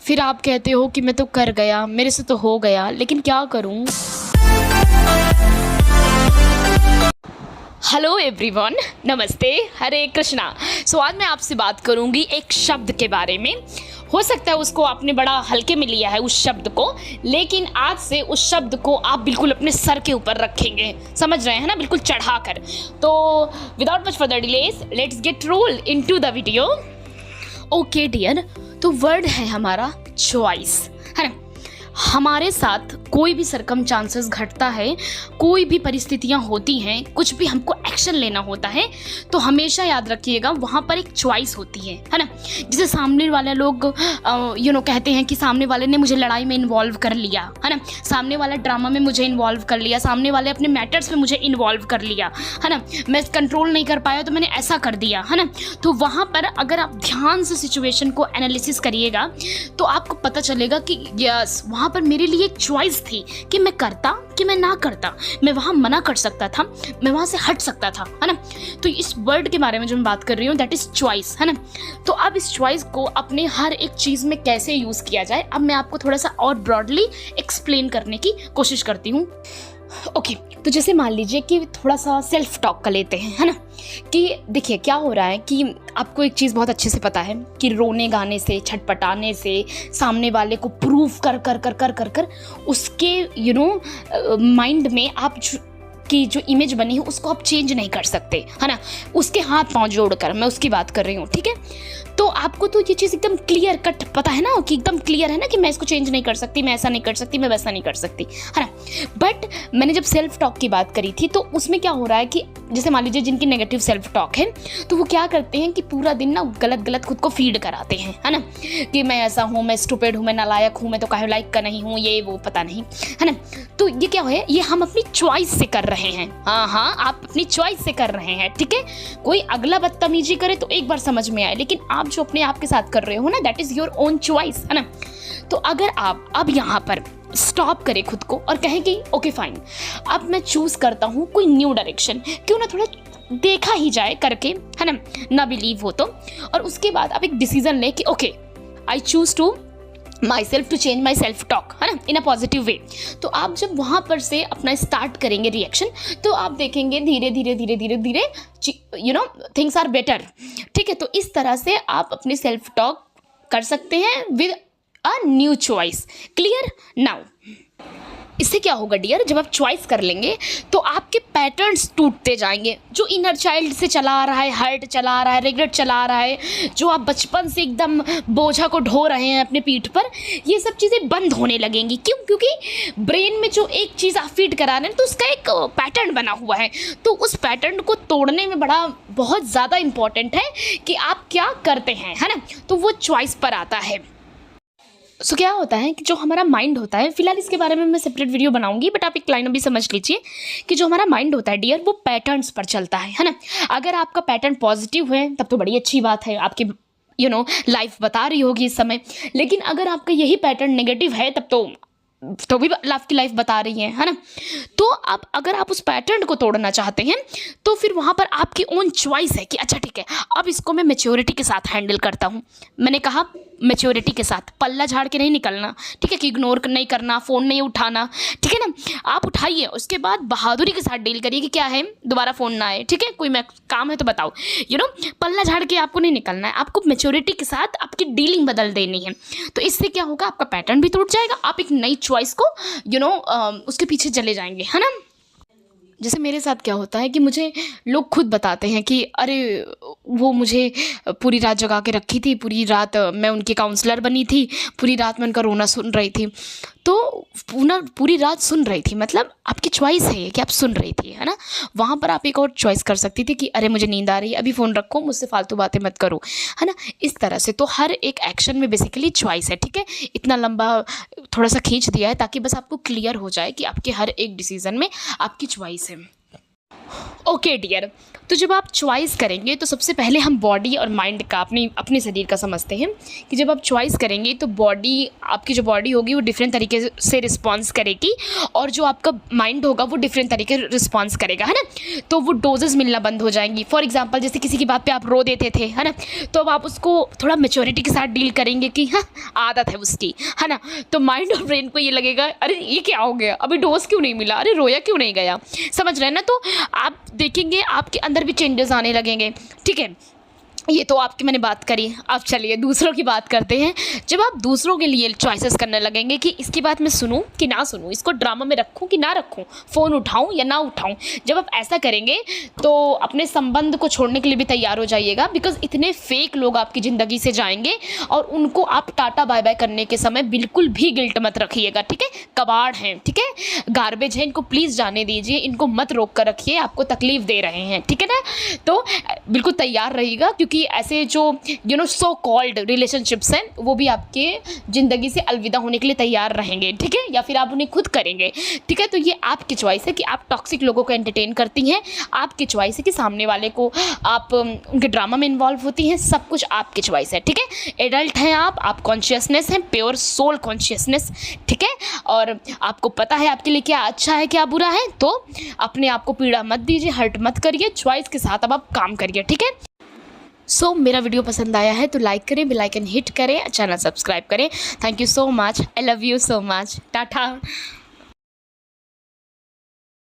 फिर आप कहते हो कि मैं तो कर गया, मेरे से तो हो गया, लेकिन क्या करूं। हेलो एवरीवन, नमस्ते, हरे कृष्णा। आज मैं आपसे बात करूंगी एक शब्द के बारे में। हो सकता है उसको आपने बड़ा हल्के में लिया है उस शब्द को, लेकिन आज से उस शब्द को आप बिल्कुल अपने सर के ऊपर रखेंगे, समझ रहे हैं ना, बिल्कुल चढ़ाकर। तो without much further delays let's get roll into the video. Okay dear, तो वर्ड है हमारा चॉइस, है ना। हमारे साथ कोई भी सरकमस्टांसेस घटता है, कोई भी परिस्थितियां होती हैं, कुछ भी हमको एक्शन लेना होता है, तो हमेशा याद रखिएगा वहाँ पर एक चॉइस होती है ना। जिसे सामने वाले लोग कहते हैं कि सामने वाले ने मुझे लड़ाई में इन्वॉल्व कर लिया, है ना, सामने वाला ड्रामा में मुझे इन्वॉल्व कर लिया, सामने वाले अपने मैटर्स में मुझे इन्वॉल्व कर लिया, है ना, मैं कंट्रोल नहीं कर पाया तो मैंने ऐसा कर दिया, है ना। तो वहाँ पर अगर आप ध्यान से सिचुएशन को एनालिसिस करिएगा तो आपको पता चलेगा कि यस, वहाँ पर मेरे लिए एक चॉइस थी कि मैं करता कि मैं ना करता, मैं वहां मना कर सकता था, मैं वहां से हट सकता था, है ना। तो इस वर्ड के बारे में जो मैं बात कर रही हूँ दैट इज चॉइस, है ना। तो अब इस चॉइस को अपने हर एक चीज में कैसे यूज किया जाए, अब मैं आपको थोड़ा सा और ब्रॉडली एक्सप्लेन करने की कोशिश करती हूँ। ओके, तो जैसे मान लीजिए कि थोड़ा सा सेल्फ टॉक कर लेते हैं, है ना। कि देखिए क्या हो रहा है कि आपको एक चीज़ बहुत अच्छे से पता है कि रोने गाने से, छटपटाने से, सामने वाले को प्रूव कर कर कर कर कर कर उसके माइंड में आप की जो इमेज बनी है उसको आप चेंज नहीं कर सकते, है ना। उसके हाथ पांव जोड़कर मैं उसकी बात कर रही हूँ, ठीक है। तो आपको तो ये चीज़ एकदम क्लियर कट पता है ना, कि एकदम क्लियर है ना कि मैं इसको चेंज नहीं कर सकती, मैं ऐसा नहीं कर सकती, मैं वैसा नहीं कर सकती, है ना। बट मैंने जब सेल्फ टॉक की बात करी थी तो उसमें क्या हो रहा है कि जैसे मान लीजिए जिनकी नेगेटिव सेल्फ टॉक है तो वो क्या करते हैं कि पूरा दिन ना गलत गलत खुद को फीड कराते हैं, है ना, कि मैं ऐसा हूँ, मैं स्टूपिड हूँ, मैं नालायक हूँ, मैं तो काहे लाइक का नहीं हूँ, ये वो पता नहीं, है ना। तो ये क्या है, ये हम अपनी चॉइस से कर रहे हैं। हाँ, आप अपनी चॉइस से कर रहे हैं, ठीक है। कोई अगला बदतमीजी करे तो एक बार समझ में आए, लेकिन आप जो अपने आप के साथ कर रहे हो ना that is your own choice, है ना। तो अगर आप अब यहाँ पर स्टॉप करें खुद को और कहें कि ओके फाइन, अब मैं चूज करता हूँ कोई न्यू डायरेक्शन, क्यों ना थोड़ा देखा ही जाए करके, है ना बिलीव हो तो, और उसके बाद आप एक डिसीजन लें कि okay I choose to my self to change my self talk, है ना, इन अ पॉजिटिव वे। तो आप जब वहाँ पर से अपना स्टार्ट करेंगे रिएक्शन, तो आप देखेंगे धीरे धीरे धीरे धीरे धीरे थिंग्स आर बेटर, ठीक है। तो इस तरह से आप अपनी सेल्फ टॉक कर सकते हैं with a new choice. Clear now. इससे क्या होगा डियर, जब आप चॉइस कर लेंगे तो आपके पैटर्न्स टूटते जाएंगे। जो इनर चाइल्ड से चला आ रहा है, हर्ट चला आ रहा है, रिग्रेट चला आ रहा है, जो आप बचपन से एकदम बोझा को ढो रहे हैं अपने पीठ पर, ये सब चीज़ें बंद होने लगेंगी। क्यों? क्योंकि ब्रेन में जो एक चीज़ आप फीड करा रहे हैं तो उसका एक पैटर्न बना हुआ है, तो उस पैटर्न को तोड़ने में बहुत ज़्यादा इंपॉर्टेंट है कि आप क्या करते हैं, है ना। तो वो चॉइस पर आता है। सो क्या होता है कि जो हमारा माइंड होता है, फिलहाल इसके बारे में मैं सेपरेट वीडियो बनाऊंगी, बट आप एक लाइन अभी समझ लीजिए कि जो हमारा माइंड होता है डियर, वो पैटर्न्स पर चलता है ना। अगर आपका पैटर्न पॉजिटिव है तब तो बड़ी अच्छी बात है, आपकी लाइफ बता रही होगी इस समय। लेकिन अगर आपका यही पैटर्न नेगेटिव है तब तो भी आपकी लाइफ बता रही है ना। तो अब अगर आप उस पैटर्न को तोड़ना चाहते हैं तो फिर वहाँ पर आपकी ओन चॉइस है कि अच्छा ठीक है, अब इसको मैं मैच्योरिटी के साथ हैंडल करता हूँ। मैंने कहा मैच्योरिटी के साथ, पल्ला झाड़ के नहीं निकलना, ठीक है, कि इग्नोर नहीं करना, फ़ोन नहीं उठाना, ठीक है ना। आप उठाइए, उसके बाद बहादुरी के साथ डील करिए कि क्या है, दोबारा फ़ोन ना आए, ठीक है, कोई काम है तो बताओ, पल्ला झाड़ के आपको नहीं निकलना है, आपको मैच्योरिटी के साथ आपकी डीलिंग बदल देनी है। तो इससे क्या होगा, आपका पैटर्न भी टूट जाएगा, आप एक नई चॉइस को उसके पीछे चले जाएंगे, है ना। जैसे मेरे साथ क्या होता है कि मुझे लोग खुद बताते हैं कि अरे वो मुझे पूरी रात जगा के रखी थी, पूरी रात मैं उनकी काउंसलर बनी थी, पूरी रात मैं उनका रोना सुन रही थी। तो पूरी रात सुन रही थी, मतलब आपकी चॉइस है ये कि आप सुन रही थी, है ना। वहाँ पर आप एक और चॉइस कर सकती थी कि अरे मुझे नींद आ रही है, अभी फ़ोन रखो, मुझसे फालतू बातें मत करो, है ना। इस तरह से तो हर एक एक्शन में बेसिकली चॉइस है, ठीक है। इतना लंबा थोड़ा सा खींच दिया है ताकि बस आपको क्लियर हो जाए कि आपके हर एक डिसीज़न में आपकी चॉइस है। ओके डियर, तो जब आप चॉइस करेंगे तो सबसे पहले हम बॉडी और माइंड का अपने शरीर का समझते हैं कि जब आप चॉइस करेंगे तो आपकी जो बॉडी होगी वो डिफरेंट तरीके से रिस्पॉन्स करेगी और जो आपका माइंड होगा वो डिफरेंट तरीके से रिस्पॉन्स करेगा, है ना। तो वो डोजेस मिलना बंद हो जाएंगी। फॉर एग्जांपल जैसे किसी की बात पे आप रो देते थे, है ना, तो अब आप उसको थोड़ा मेच्योरिटी के साथ डील करेंगे कि हाँ आदत है उसकी, है ना। तो माइंड और ब्रेन को ये लगेगा अरे ये क्या हो गया, अभी डोज क्यों नहीं मिला, अरे रोया क्यों नहीं गया, समझ रहे हैं ना। तो आप देखेंगे आपके अंदर भी चेंजेस आने लगेंगे, ठीक है। ये तो आपकी मैंने बात करी। अब चलिए दूसरों की बात करते हैं। जब आप दूसरों के लिए चॉइसेस करने लगेंगे कि इसकी बात मैं सुनूं कि ना सुनूं, इसको ड्रामा में रखूं कि ना रखूं, फ़ोन उठाऊं या ना उठाऊं, जब आप ऐसा करेंगे तो अपने संबंध को छोड़ने के लिए भी तैयार हो जाइएगा। बिकॉज इतने फेक लोग आपकी ज़िंदगी से जाएंगे और उनको आप टाटा बाय बाय करने के समय बिल्कुल भी गिल्ट मत रखिएगा, ठीक है। कबाड़ हैं, ठीक है, गार्बेज है, इनको प्लीज़ जाने दीजिए, इनको मत रोक कर रखिए, आपको तकलीफ़ दे रहे हैं, ठीक है ना। तो बिल्कुल तैयार रहिएगा क्योंकि ऐसे जो सो कॉल्ड रिलेशनशिप्स हैं वो भी आपके ज़िंदगी से अलविदा होने के लिए तैयार रहेंगे, ठीक है, या फिर आप उन्हें खुद करेंगे, ठीक है। तो ये आपकी चॉइस है कि आप टॉक्सिक लोगों को एंटरटेन करती हैं, आपकी चॉइस है कि सामने वाले को आप उनके ड्रामा में इन्वॉल्व होती हैं, सब कुछ आपकी चॉइस है, ठीक है। एडल्ट हैं आप कॉन्शियसनेस हैं, प्योर सोल कॉन्शियसनेस, ठीक है। और आपको पता है आपके लिए क्या अच्छा है क्या बुरा है, तो अपने आप को पीड़ा मत दीजिए, हर्ट मत करिए, चॉइस के साथ अब आप काम करिए, ठीक है। सो मेरा वीडियो पसंद आया है तो लाइक करें, बेल आइकन हिट करें, चैनल सब्सक्राइब करें। Thank you so much, I love you so much, Tata.